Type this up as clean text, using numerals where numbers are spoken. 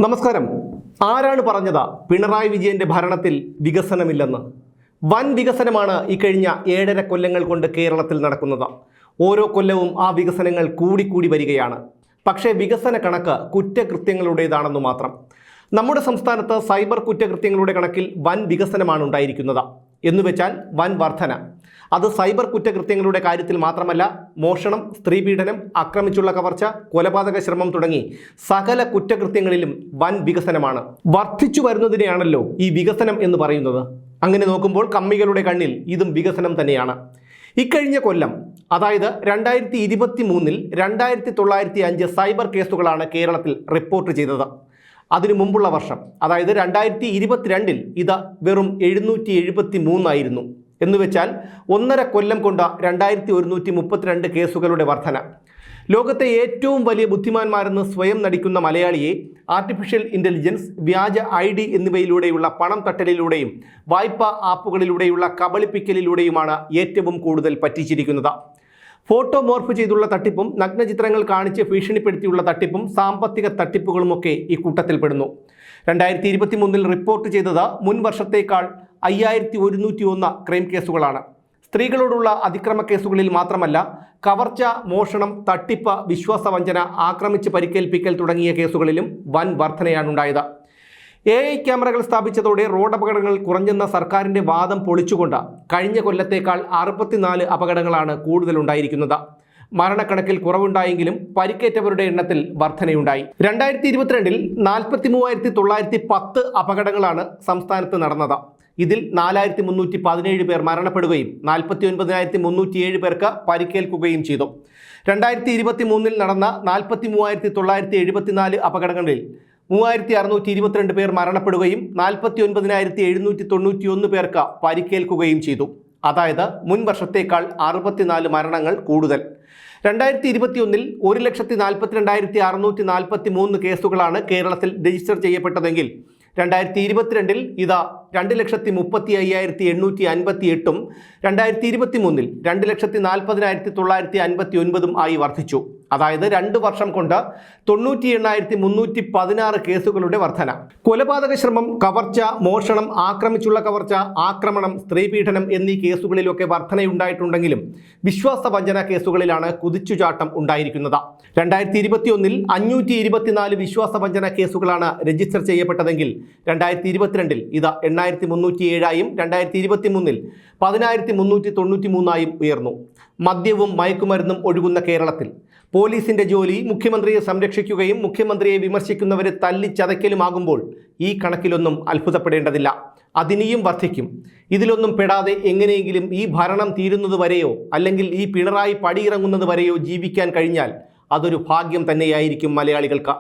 നമസ്കാരം. ആരാണ് പറഞ്ഞത് പിണറായി വിജയന്റെ ഭരണത്തിൽ വികസനമില്ലെന്ന്? വൻ വികസനമാണ് ഈ കഴിഞ്ഞ 7.5 കൊല്ലങ്ങൾ കൊണ്ട് കേരളത്തിൽ നടക്കുന്നത്. ഓരോ കൊല്ലവും ആ വികസനങ്ങൾ കൂടിക്കൂടി വരികയാണ്. പക്ഷേ വികസന കണക്ക് കുറ്റകൃത്യങ്ങളുടേതാണെന്നു മാത്രം. നമ്മുടെ സംസ്ഥാനത്ത് സൈബർ കുറ്റകൃത്യങ്ങളുടെ കണക്കിൽ വൻ വികസനമാണ് ഉണ്ടായിരിക്കുന്നത്. എന്നുവെച്ചാൽ വൻ വർധന. അത് സൈബർ കുറ്റകൃത്യങ്ങളുടെ കാര്യത്തിൽ മാത്രമല്ല, മോഷണം, സ്ത്രീപീഡനം, ആക്രമിച്ചുള്ള കവർച്ച, കൊലപാതക ശ്രമം തുടങ്ങി സകല കുറ്റകൃത്യങ്ങളിലും വൻ വികസനമാണ്. വർദ്ധിച്ചു വരുന്നതിനെയാണല്ലോ ഈ വികസനം എന്ന് പറയുന്നത്. അങ്ങനെ നോക്കുമ്പോൾ കമ്മികളുടെ കണ്ണിൽ ഇതും വികസനം തന്നെയാണ്. ഇക്കഴിഞ്ഞ കൊല്ലം, അതായത് 2023-ൽ 2905 സൈബർ കേസുകളാണ് കേരളത്തിൽ റിപ്പോർട്ട് ചെയ്തത്. അതിനു മുമ്പുള്ള വർഷം, അതായത് 2022-ൽ ഇത് വെറും 773 ആയിരുന്നു. എന്നുവെച്ചാൽ 1.5 കൊല്ലം കൊണ്ട് 2132 കേസുകളുടെ വർധന. ലോകത്തെ ഏറ്റവും വലിയ ബുദ്ധിമാന്മാരെന്ന് സ്വയം നടിക്കുന്ന മലയാളിയെ ആർട്ടിഫിഷ്യൽ ഇൻ്റലിജൻസ്, വ്യാജ ID എന്നിവയിലൂടെയുള്ള പണം തട്ടലിലൂടെയും വായ്പാ ആപ്പുകളിലൂടെയുള്ള കബളിപ്പിക്കലിലൂടെയുമാണ് ഏറ്റവും കൂടുതൽ പറ്റിച്ചിരിക്കുന്നത്. ഫോട്ടോ മോർഫ് ചെയ്തുള്ള തട്ടിപ്പും നഗ്നചിത്രങ്ങൾ കാണിച്ച് ഭീഷണിപ്പെടുത്തിയുള്ള തട്ടിപ്പും സാമ്പത്തിക തട്ടിപ്പുകളുമൊക്കെ ഈ കൂട്ടത്തിൽപ്പെടുന്നു. 2023-ൽ റിപ്പോർട്ട് ചെയ്തത് മുൻ വർഷത്തേക്കാൾ 5101 ക്രൈം കേസുകളാണ്. സ്ത്രീകളോടുള്ള അതിക്രമ കേസുകളിൽ മാത്രമല്ല, കവർച്ച, മോഷണം, തട്ടിപ്പ്, വിശ്വാസവഞ്ചന, ആക്രമിച്ച് പരിക്കേൽപ്പിക്കൽ തുടങ്ങിയ കേസുകളിലും വൻ വർധനയാണുണ്ടായത്. AI ക്യാമറകൾ സ്ഥാപിച്ചതോടെ റോഡ് അപകടങ്ങൾ കുറഞ്ഞെന്ന സർക്കാരിൻ്റെ വാദം പൊളിച്ചുകൊണ്ട് കഴിഞ്ഞ കൊല്ലത്തേക്കാൾ 64 അപകടങ്ങളാണ് കൂടുതലുണ്ടായിരിക്കുന്നത്. മരണക്കണക്കിൽ കുറവുണ്ടായെങ്കിലും പരിക്കേറ്റവരുടെ എണ്ണത്തിൽ വർധനയുണ്ടായി. 2022-ൽ 43,910 അപകടങ്ങളാണ് സംസ്ഥാനത്ത് നടന്നത്. ഇതിൽ 4,317 പേർ മരണപ്പെടുകയും 49,307 പേർക്ക് പരിക്കേൽക്കുകയും ചെയ്തു. 2023-ൽ നടന്ന 43,974 അപകടങ്ങളിൽ 3,622 പേർ മരണപ്പെടുകയും 49,791 പേർക്ക് പരിക്കേൽക്കുകയും ചെയ്തു. അതായത് മുൻ വർഷത്തേക്കാൾ 64 മരണങ്ങൾ കൂടുതൽ. 2021-ൽ 1,42,643 കേസുകളാണ് കേരളത്തിൽ രജിസ്റ്റർ ചെയ്യപ്പെട്ടതെങ്കിൽ 2022-ൽ ഇത് 2,35,858-ഉം 2023-ൽ 2,40,959 ആയി വർദ്ധിച്ചു. അതായത് 2 വർഷം കൊണ്ട് 98,316 കേസുകളുടെ വർധന. കൊലപാതക ശ്രമം, കവർച്ച, മോഷണം, ആക്രമിച്ചുള്ള കവർച്ച, ആക്രമണം, സ്ത്രീപീഡനം എന്നീ കേസുകളിലൊക്കെ വർധനയുണ്ടായിട്ടുണ്ടെങ്കിലും വിശ്വാസവഞ്ചന കേസുകളിലാണ് കുതിച്ചുചാട്ടം ഉണ്ടായിരിക്കുന്നത്. 2021-ൽ 524 വിശ്വാസവഞ്ചന കേസുകളാണ് രജിസ്റ്റർ ചെയ്യപ്പെട്ടതെങ്കിൽ 2022-ൽ ഇത് 8,307-ആയും 2023-ൽ 10,393-ആയും ഉയർന്നു. മദ്യവും മയക്കുമരുന്നും ഒഴുകുന്ന കേരളത്തിൽ പോലീസിന്റെ ജോലി മുഖ്യമന്ത്രിയെ സംരക്ഷിക്കുകയും മുഖ്യമന്ത്രിയെ വിമർശിക്കുന്നവരെ തല്ലിച്ചതയ്ക്കലുമാകുമ്പോൾ ഈ കണക്കിലൊന്നും അത്ഭുതപ്പെടേണ്ടതില്ല. അതിനിയും വർദ്ധിക്കും. ഇതിലൊന്നും പെടാതെ എങ്ങനെയെങ്കിലും ഈ ഭരണം തീരുന്നത് വരെയോ അല്ലെങ്കിൽ ഈ പിണറായി പടിയിറങ്ങുന്നത് വരെയോ ജീവിക്കാൻ കഴിഞ്ഞാൽ അതൊരു ഭാഗ്യം തന്നെയായിരിക്കും മലയാളികൾക്ക്.